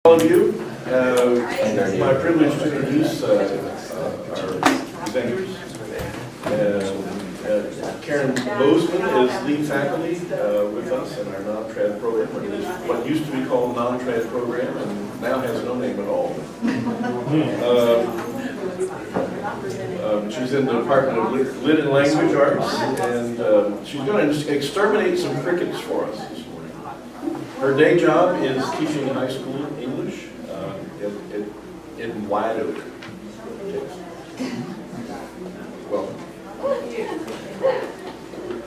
All of you. It's my privilege to introduce our presenters. Karen Bozeman is lead faculty with us in our non-trad program, or what used to be called non-trad program and now has no name at all. She's in the Department of Lit and Language Arts, and she's going to exterminate some crickets for us this morning. Her day job is teaching high school English in Wide Oak. Welcome.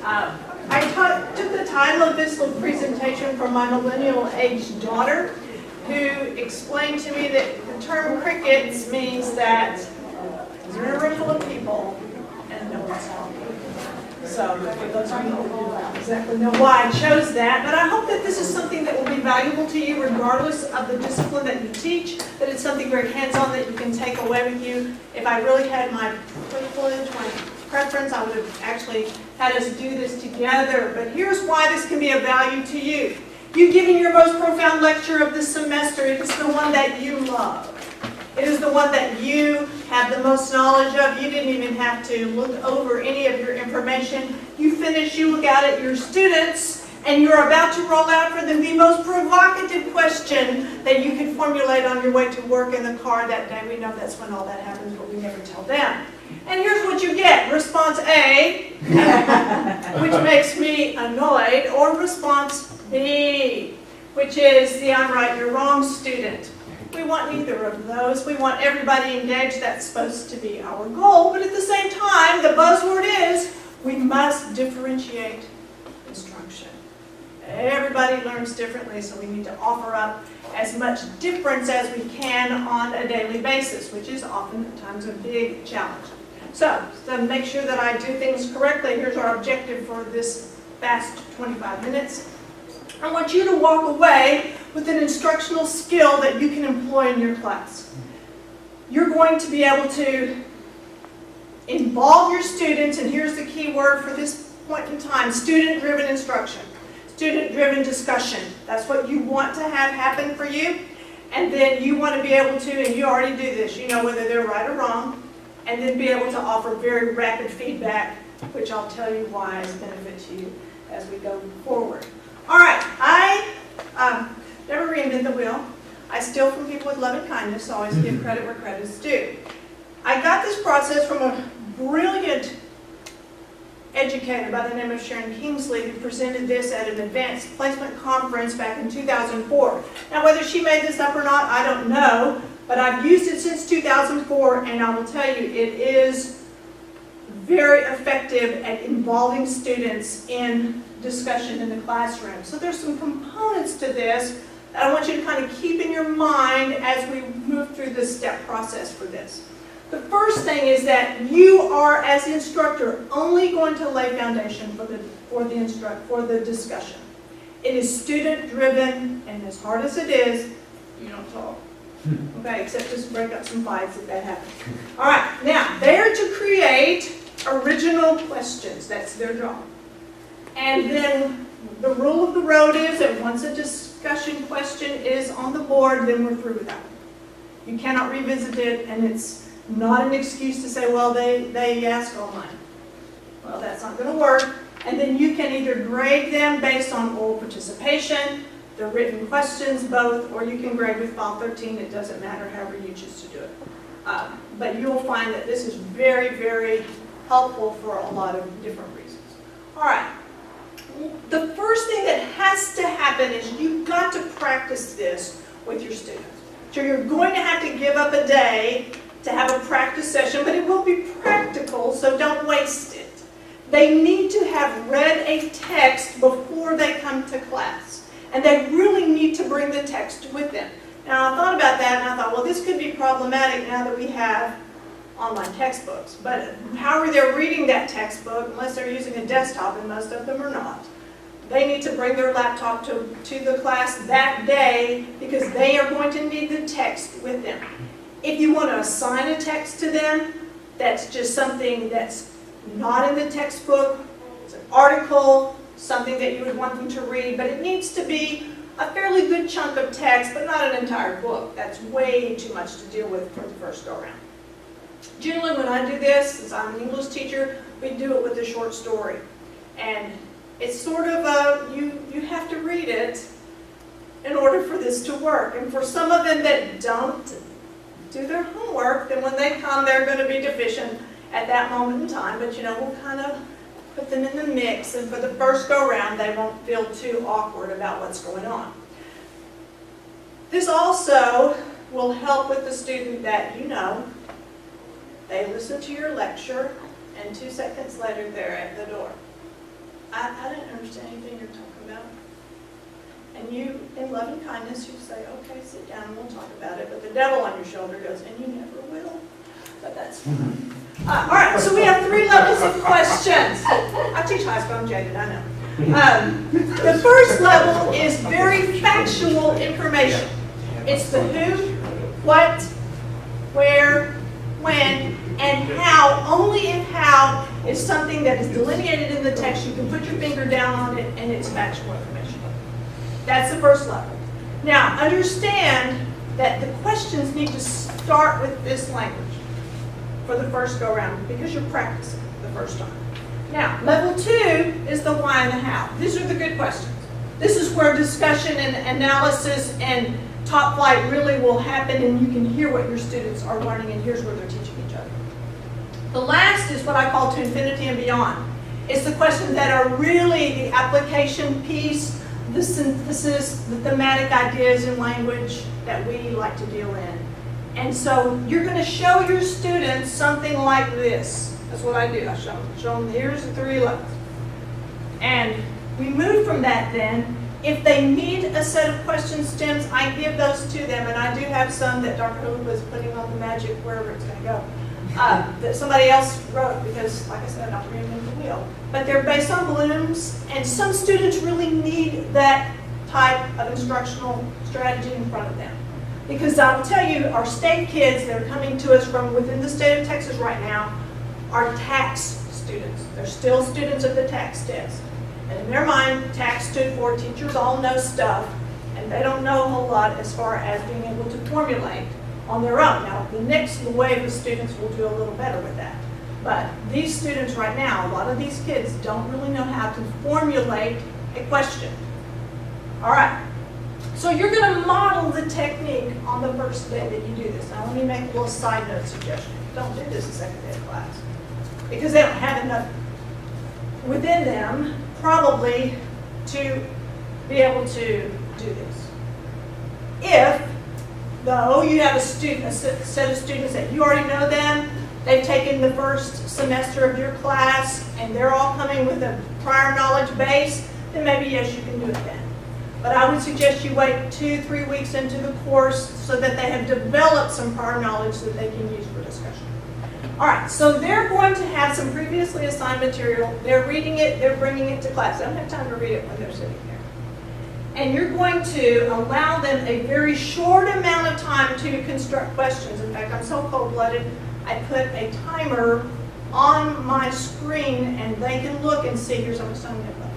I took the title of this little presentation from my millennial-aged daughter, who explained to me that the term crickets means that you're in a room full of people and no one's talking. So for those of you who don't exactly know why I chose that, but I hope that this is something that will be valuable to you regardless of the discipline that you teach, that it's something very hands-on that you can take away with you. If I really had my privilege, my preference, I would have actually had us do this together. But here's why this can be of value to you. You've given your most profound lecture of the semester. It is the one that you love. It is the one that you have the most knowledge of. You didn't even have to look over any of your information. You finish, you look out at your students, and you're about to roll out for them the most provocative question that you could formulate on your way to work in the car that day. We know that's when all that happens, but we never tell them. And here's what you get. Response A, which makes me annoyed, or response B, which is the I'm right, you're wrong student. We want neither of those. We want everybody engaged. That's supposed to be our goal. But at the same time, the buzzword is we must differentiate instruction. Everybody learns differently, so we need to offer up as much difference as we can on a daily basis, which is oftentimes a big challenge. So to make sure that I do things correctly, here's our objective for this fast 25 minutes. I want you to walk away with an instructional skill that you can employ in your class. You're going to be able to involve your students, and here's the key word for this point in time, student-driven instruction, student-driven discussion. That's what you want to have happen for you, and then you want to be able to, and you already do this, you know whether they're right or wrong, and then be able to offer very rapid feedback, which I'll tell you why is a benefit to you as we go forward. All right, I never reinvent the wheel. I steal from people with love and kindness, so always give credit where credit is due. I got this process from a brilliant educator by the name of Sharon Kingsley, who presented this at an advanced placement conference back in 2004. Now, whether she made this up or not, I don't know, but I've used it since 2004, and I will tell you, it is very effective at involving students in discussion in the classroom. So there's some components to this that I want you to kind of keep in your mind as we move through the step process for this. The first thing is that you are, as the instructor, only going to lay foundation for the discussion. It is student-driven, and as hard as it is, you don't talk. Okay, except just break up some fights if that happens. All right, now, they're to create original questions. That's their job. And then the rule of the road is that once a discussion question is on the board, then we're through with that. You cannot revisit it, and it's not an excuse to say, well, they asked all mine. Well, that's not going to work. And then you can either grade them based on oral participation, the written questions, both, or you can grade with File 13. It doesn't matter, however you choose to do it. But you'll find that this is very, very helpful for a lot of different reasons. All right. The first thing that has to happen is you've got to practice this with your students. So you're going to have to give up a day to have a practice session, but it will be practical, so don't waste it. They need to have read a text before they come to class, and they really need to bring the text with them. Now, I thought about that, and I thought, well, this could be problematic now that we have online textbooks, but however they're reading that textbook, unless they're using a desktop, and most of them are not, they need to bring their laptop to the class that day because they are going to need the text with them. If you want to assign a text to them, that's just something that's not in the textbook. It's an article, something that you would want them to read, but it needs to be a fairly good chunk of text, but not an entire book. That's way too much to deal with for the first go-around. Generally, when I do this, since I'm an English teacher, we do it with a short story. And it's sort of you have to read it in order for this to work. And for some of them that don't do their homework, then when they come, they're going to be deficient at that moment in time. But you know, we'll kind of put them in the mix, and for the first go-round, they won't feel too awkward about what's going on. This also will help with the student that you know, they listen to your lecture, and 2 seconds later, they're at the door. I didn't understand anything you're talking about. And you, in loving kindness, you say, okay, sit down and we'll talk about it. But the devil on your shoulder goes, and you never will. But that's fine. All right, so we have 3 levels of questions. I teach high school, I'm jaded, I know. The first level is very factual information. It's the who, what, where, when, and how. Only if how is something that is delineated in the text, you can put your finger down on it and it's factual information. That's the first level. Now, understand that the questions need to start with this language for the first go-round because you're practicing the first time. Now, level 2 is the why and the how. These are the good questions. This is where discussion and analysis and top flight really will happen, and you can hear what your students are learning, and here's where they're teaching each other. The last is what I call to infinity and beyond. It's the questions that are really the application piece, the synthesis, the thematic ideas in language that we like to deal in. And so you're going to show your students something like this. That's what I do. I show them here's the 3 levels. And we move from that then. If they need a set of question stems, I give those to them. And I do have some that Dr. Hoop was putting on the magic wherever it's going to go. That somebody else wrote because, like I said, I'm not reinventing the wheel. But they're based on blooms. And some students really need that type of instructional strategy in front of them. Because I'll tell you, our state kids that are coming to us from within the state of Texas right now are tax students. They're still students of the tax test. And in their mind, tax stood for teachers all know stuff, and they don't know a whole lot as far as being able to formulate on their own. Now, the next wave of students will do a little better with that. But these students right now, a lot of these kids don't really know how to formulate a question. All right. So you're going to model the technique on the first day that you do this. Now let me make a little side note suggestion. Don't do this the second day of class. Because they don't have enough within them, probably, to be able to do this. If, though, you have a set of students that you already know them, they've taken the first semester of your class, and they're all coming with a prior knowledge base, then maybe yes, you can do it then. But I would suggest you wait 2-3 weeks into the course so that they have developed some prior knowledge that they can use for discussion. All right, so they're going to have some previously assigned material. They're reading it, they're bringing it to class. They don't have time to read it when they're sitting there. And you're going to allow them a very short amount of time to construct questions. In fact, I'm so cold-blooded, I put a timer on my screen and they can look and see, here's how much time we have left.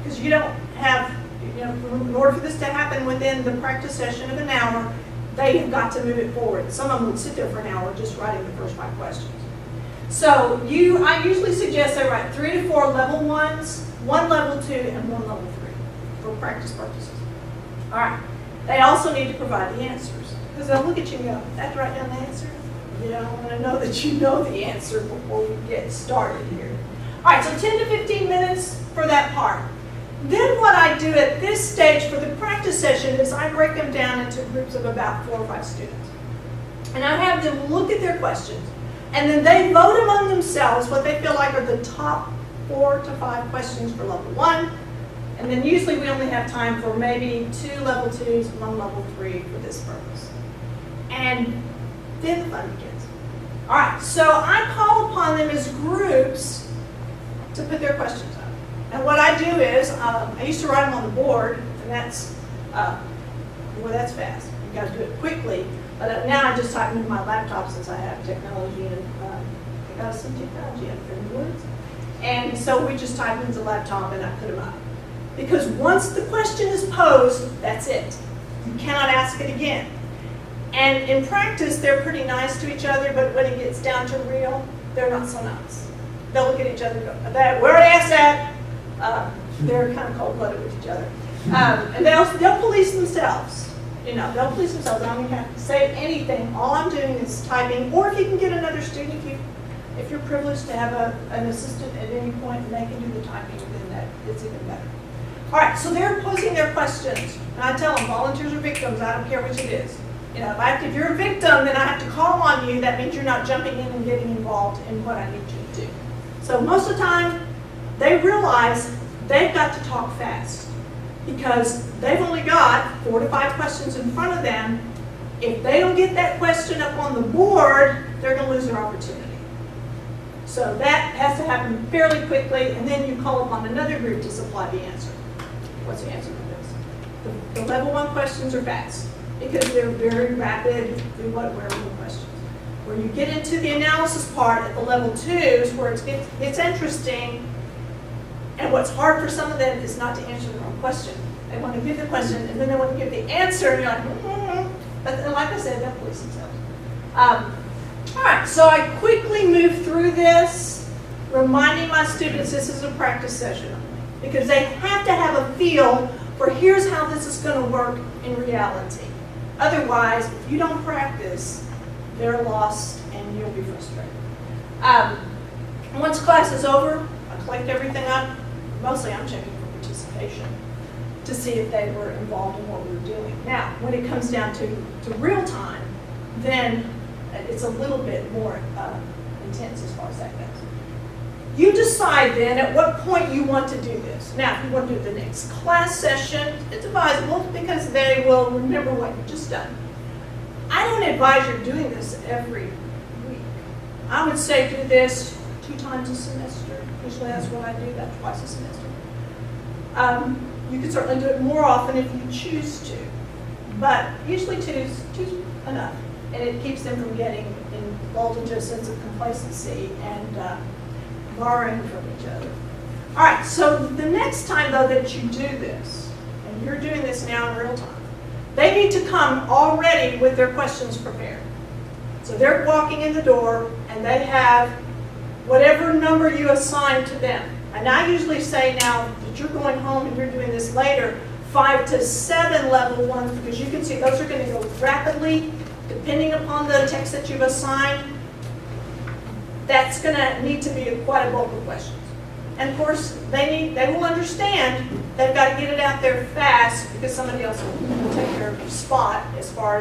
Because you don't have, in order for this to happen within the practice session of an hour, they have got to move it forward. Some of them would sit there for an hour just writing the first 5 questions. So I usually suggest they write 3 to 4 level 1s, 1 level 2, and 1 level 3 for practice purposes. All right. They also need to provide the answers. Because they'll look at you and go, I have to write down the answer? Yeah, I want to know that you know the answer before we get started here. All right, so 10 to 15 minutes for that part. Then what I do at this stage for the practice session is I break them down into groups of about 4 or 5 students. And I have them look at their questions. And then they vote among themselves what they feel like are the top 4 to 5 questions for level 1. And then usually we only have time for maybe 2 level 2s, 1 level 3 for this purpose. And then the fun begins. All right, so I call upon them as groups to put their questions up. And what I do is, I used to write them on the board, and that's, well, that's fast. You've got to do it quickly. But now I just type them in my laptop since I have technology, and I got some technology up there in the woods. And so we just type into the laptop and I put them up. Because once the question is posed, that's it. You cannot ask it again. And in practice, they're pretty nice to each other, but when it gets down to real, they're not so nice. They'll look at each other and go, "That, we already asked that." They're kind of cold-blooded with each other. And they'll police themselves. You know, they'll police themselves. I don't even have to say anything. All I'm doing is typing. Or if you can get another student, if you're privileged to have an assistant at any point and they can do the typing, then it's even better. All right, so they're posing their questions. And I tell them, volunteers are victims. I don't care which it is. You know, if you're a victim, then I have to call on you. That means you're not jumping in and getting involved in what I need you to do. So most of the time, they realize they've got to talk fast because they've only got 4 to 5 questions in front of them. If they don't get that question up on the board, they're going to lose their opportunity. So that has to happen fairly quickly, and then you call upon another group to supply the answer. What's the answer for this? The level 1 questions are fast because they're very rapid, where questions. Where you get into the analysis part at the level 2s, where it's interesting, and what's hard for some of them is not to answer their own question. They want to give the question, and then they want to give the answer, and you're like, But like I said, they'll police themselves. All right, so I quickly move through this, reminding my students this is a practice session only, because they have to have a feel for here's how this is going to work in reality. Otherwise, if you don't practice, they're lost and you'll be frustrated. Once class is over, I collect everything up. Mostly I'm checking for participation to see if they were involved in what we were doing. Now, when it comes down to real time, then it's a little bit more intense as far as that goes. You decide then at what point you want to do this. Now, if you want to do the next class session, it's advisable because they will remember what you've just done. I don't advise you doing this every week. I would say do this 2 times a semester. Usually that's what I do, that's twice a semester. You can certainly do it more often if you choose to, but usually two's enough. And it keeps them from getting involved into a sense of complacency and borrowing from each other. All right, so the next time, though, that you do this, and you're doing this now in real time, they need to come already with their questions prepared. So they're walking in the door, and they have whatever number you assign to them. And I usually say now that you're going home and you're doing this later, 5 to 7 level 1s, because you can see those are going to go rapidly. Depending upon the text that you've assigned, that's going to need to be quite a bulk of questions. And of course, they will understand they've got to get it out there fast because somebody else will take their spot as far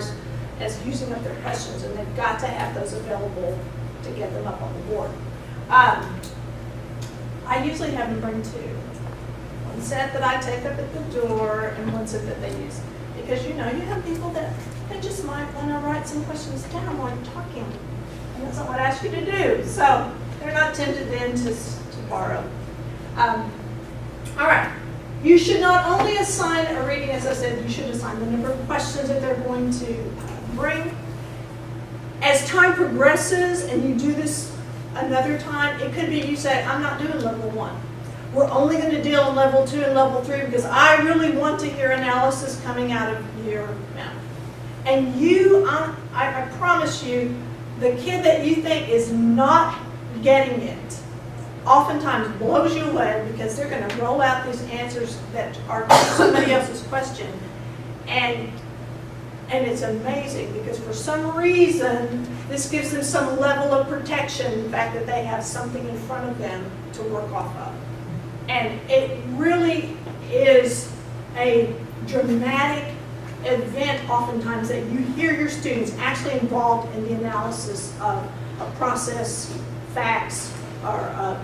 as using up their questions, and they've got to have those available to get them up on the board. I usually have them bring 2. One set that I take up at the door and one set that they use. Because you have people that they just might want to write some questions down while you're talking. And that's not what I ask you to do. So they're not tempted then to borrow. All right. You should not only assign a reading, as I said, you should assign the number of questions that they're going to bring. As time progresses and you do this another time, it could be you say, I'm not doing level 1. We're only going to deal in level 2 and level 3 because I really want to hear analysis coming out of your mouth. And I promise you, the kid that you think is not getting it oftentimes blows you away because they're going to roll out these answers that are somebody else's question. And it's amazing because for some reason, this gives them some level of protection, the fact that they have something in front of them to work off of. And it really is a dramatic event oftentimes that you hear your students actually involved in the analysis of a process, facts, or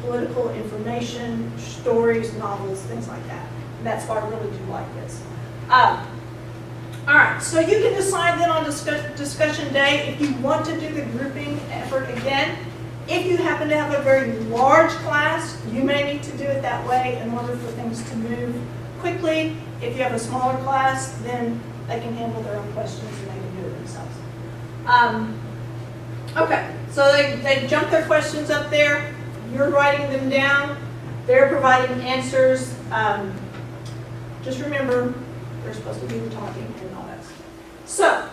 political information, stories, novels, things like that. And that's why I really do like this. All right, so you can decide then on discussion day if you want to do the grouping effort again. If you happen to have a very large class, you may need to do it that way in order for things to move quickly. If you have a smaller class, then they can handle their own questions and they can do it themselves. Okay, so they jump their questions up there. You're writing them down. They're providing answers. Just remember, they're supposed to be talking and all that stuff. So,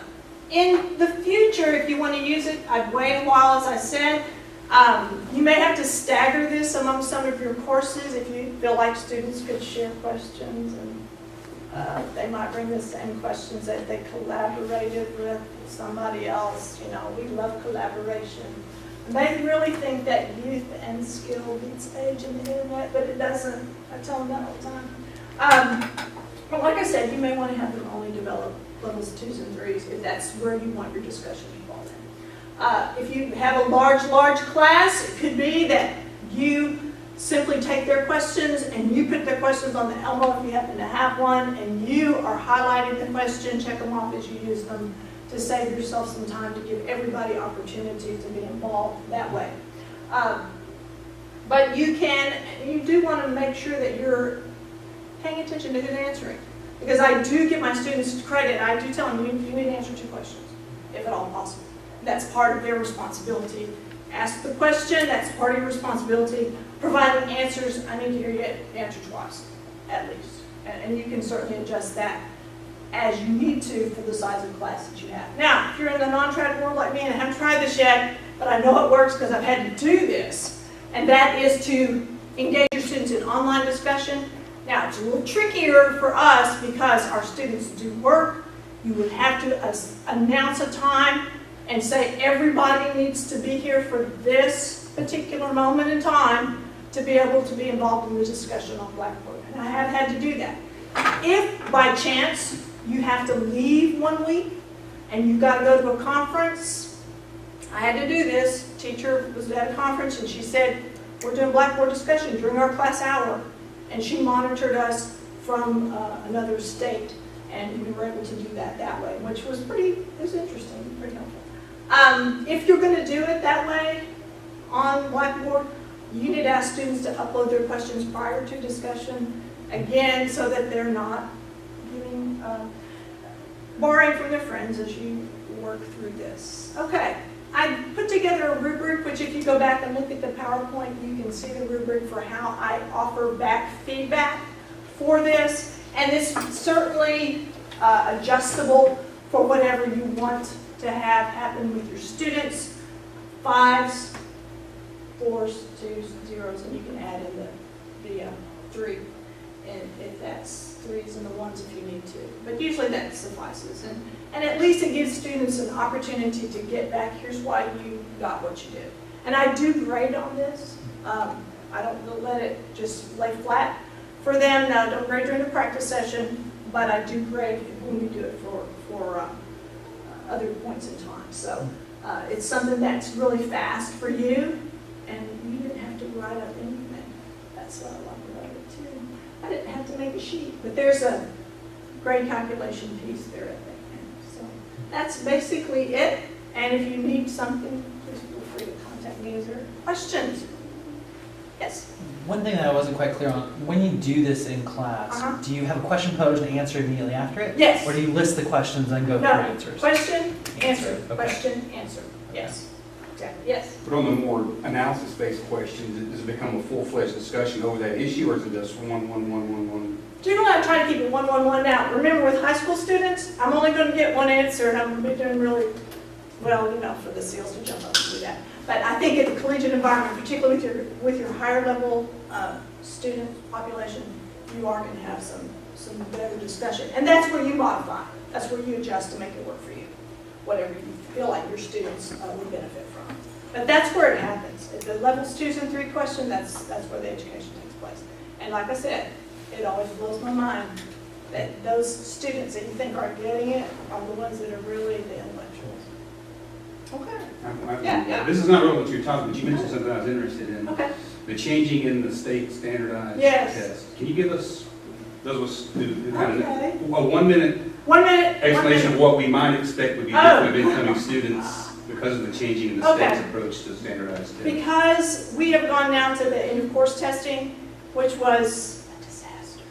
in the future, if you want to use it, I'd wait a while, as I said. You may have to stagger this among some of your courses if you feel like students could share questions, and they might bring the same questions that they collaborated with somebody else. You know, we love collaboration. And they really think that youth and skill beats age and the internet, but it doesn't. I tell them that all the time. But like I said, you may want to have them only develop levels 2s and 3s if that's where you want your discussion to fall in. If you have a large class, it could be that you simply take their questions and you put their questions on the Elmo if you happen to have one, and you are highlighting the question, check them off as you use them to save yourself some time to give everybody opportunity to be involved that way. But you do want to make sure that you're paying attention to who's answering. Because I do give my students credit, and I do tell them you need to answer 2 questions, if at all possible. That's part of their responsibility. Ask the question, that's part of your responsibility. Providing answers, I need to hear you answer twice, at least. And you can certainly adjust that as you need to for the size of class that you have. Now, if you're in the non-tried world like me, and I haven't tried this yet, but I know it works because I've had to do this, and that is to engage your students in online discussion. Now, it's a little trickier for us because our students do work. You would have to announce a time and say everybody needs to be here for this particular moment in time to be able to be involved in the discussion on Blackboard. And I have had to do that. If by chance you have to leave 1 week and you've got to go to a conference, I had to do this. Teacher was at a conference and she said, we're doing Blackboard discussion during our class hour. And she monitored us from another state, and we were able to do that way, which was it was interesting, pretty helpful. If you're going to do it that way on Blackboard, you need to ask students to upload their questions prior to discussion, again, so that they're not borrowing from their friends as you work through this. Okay. I put together a rubric, which if you go back and look at the PowerPoint, you can see the rubric for how I offer back feedback for this. And this is certainly adjustable for whatever you want to have happen with your students. 5s, 4s, 2s, 0s, and you can add in the 3, and if that's 3s and the 1s if you need to. But usually that suffices. And at least it gives students an opportunity to get back, here's why you got what you did. And I do grade on this. I don't let it just lay flat for them. Now, I don't grade during the practice session, but I do grade when we do it for other points in time. So it's something that's really fast for you, and you didn't have to write up anything. That's what I love about it too. I didn't have to make a sheet, but there's a grade calculation piece there at the end. So that's basically it. And if you need something, please feel free to contact me. Is there questions? Yes? One thing that I wasn't quite clear on, when you do this in class, do you have a question posed and answer immediately after it? Yes. Or do you list the questions and go through answers? Question, answer, Okay. question, answer. Yes. Exactly. Yes. But on the more analysis-based questions, does it become a full-fledged discussion over that issue, or is it just one? Generally, I try to keep it 1-1-1 now. Remember, with high school students, I'm only going to get one answer, and I'm going to be doing really well, for the SEALs to jump up and do that. But I think in the collegiate environment, particularly with your higher level student population, you are going to have some better discussion. And that's where you modify. That's where you adjust to make it work for you. Whatever you feel like your students would benefit from. But that's where it happens. At the levels 2 and 3 question, that's where the education takes place. And like I said, it always blows my mind that those students that you think are getting it are the ones that are really the intellectuals. Okay. Yeah. This is not relevant to your topic, but you mentioned something I was interested in. Okay. The changing in the state standardized Yes. test. Can you give us, those of us who kind Okay. of, a 1 minute 1 minute. explanation of what we might expect would be different of incoming students because of the changing in the state's approach to standardized tests? Because we have gone down to the end of course testing, which was a disaster.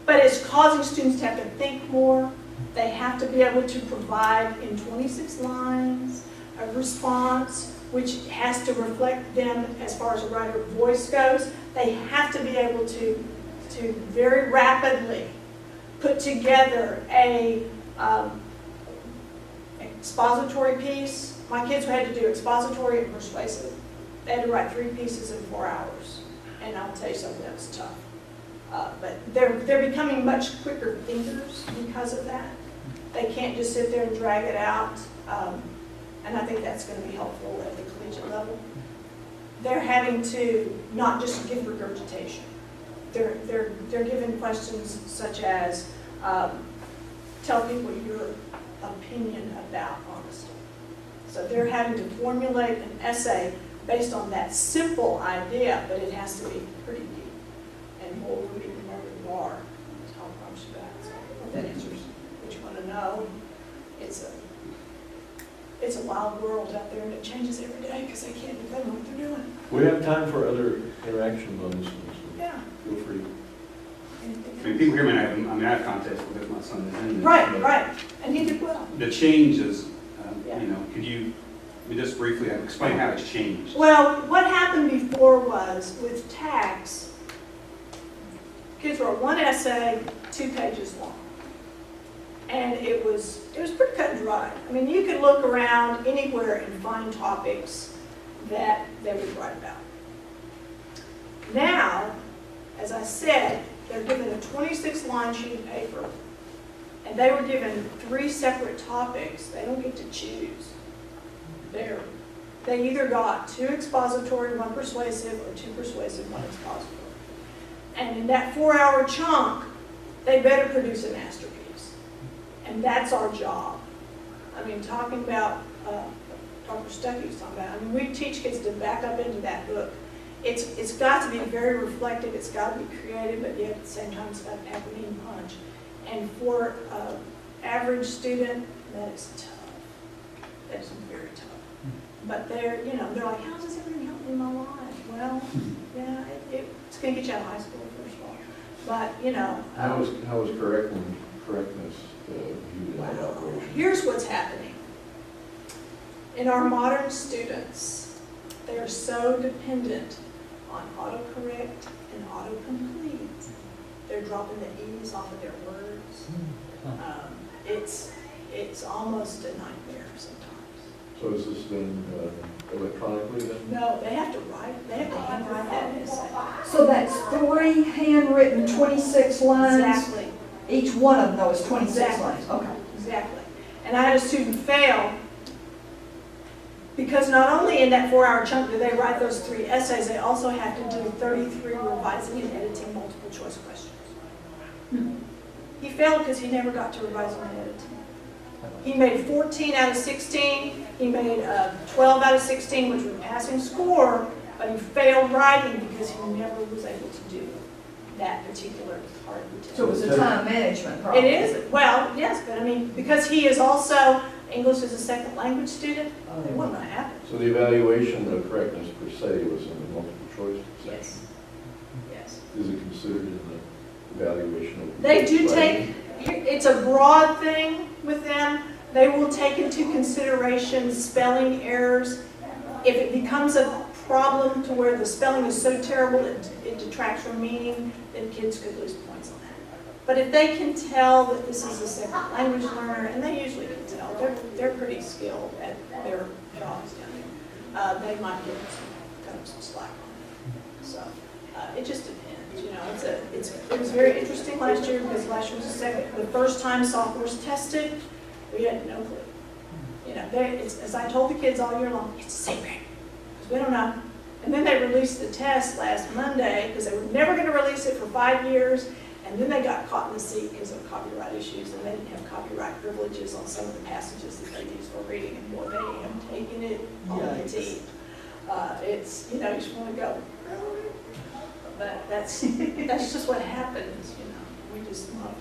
But it's causing students to have to think more. They have to be able to provide in 26 lines a response which has to reflect them as far as a writer voice goes. They have to be able to to very rapidly put together a expository piece. My kids had to do expository and persuasive. They had to write 3 pieces in 4 hours. And I'll tell you something, that was tough. But they're becoming much quicker thinkers because of that. They can't just sit there and drag it out. And I think that's going to be helpful at the collegiate level. They're having to not just give regurgitation. They're given questions such as, tell people your opinion about honesty. So they're having to formulate an essay based on that simple idea, but it has to be pretty deep. And boy, we need to know where you are. I'll promise you that. So I hope that answers what you want to know. It's a wild world out there, and it changes every day because they can't depend on what they're doing. We have time for other interactions on this one, so Yeah. feel free. I mean, people hear me, I have context because my son is in this. Right. And he did well. The changes, Yeah. you know, could you just briefly explain how it's changed? Well, what happened before was, with tax, kids wrote 1 essay, 2 pages long. And it was pretty cut and dry. I mean, you could look around anywhere and find topics that they would write about. Now, as I said, they're given a 26-line sheet of paper, and they were given 3 separate topics. They don't get to choose. They either got 2 expository, 1 persuasive, or 2 persuasive, 1 expository. And in that 4-hour chunk, they better produce a masterpiece. And that's our job. I mean, talking about, Dr. Stuckey was talking about, I mean, we teach kids to back up into that book. It's got to be very reflective, it's got to be creative, but yet at the same time, it's got to have a mean punch. And for an average student, that is tough. That is very tough. But they're like, how does this ever help me in my life? Well, yeah, it's going to get you out of high school, first of all. But, How is correctness viewed in that operation? Here's what's happening. In our modern students, they are so dependent on autocorrect and autocomplete. They're dropping the E's off of their words. It's almost a nightmare sometimes. So is this done electronically then? No, they have to write. They have to handwrite that essay. So that's 3 handwritten, 26 lines? Exactly. Each one of them, though, is 26 Exactly. lines? Okay. Exactly. And I had a student fail because not only in that 4-hour chunk do they write those 3 essays, they also have to do 33 revising and editing multiple choice questions. He failed because he never got to revising and editing. He made 14 out of 16. He made 12 out of 16, which was a passing score, but he failed writing because he never was able to do that particular part of the test. So it was a time management problem? It is, well, yes, but I mean, because he is also English as a second language student, it wasn't going to happen. So the evaluation of correctness per se was in the multiple choice section? Yes. Yes. Is it considered in the evaluation of? They do take, it's a broad thing with them. They will take into consideration spelling errors. If it becomes a problem to where the spelling is so terrible it detracts from meaning, then kids could lose points on that. But if they can tell that this is a second language learner, and they usually can tell, they're pretty skilled at their jobs down there, they might get some slack on it. So it just depends. It was very interesting last year because last year was the first time sophomores tested. We had no clue. As I told the kids all year long, it's a secret because we don't know. And then they released the test last Monday because they were never going to release it for 5 years. And then they got caught in the seat because of copyright issues, and they didn't have copyright privileges on some of the passages that they used for reading. And boy, they have taken it on the teeth. You just want to go, really? But that's just what happens. We just modify.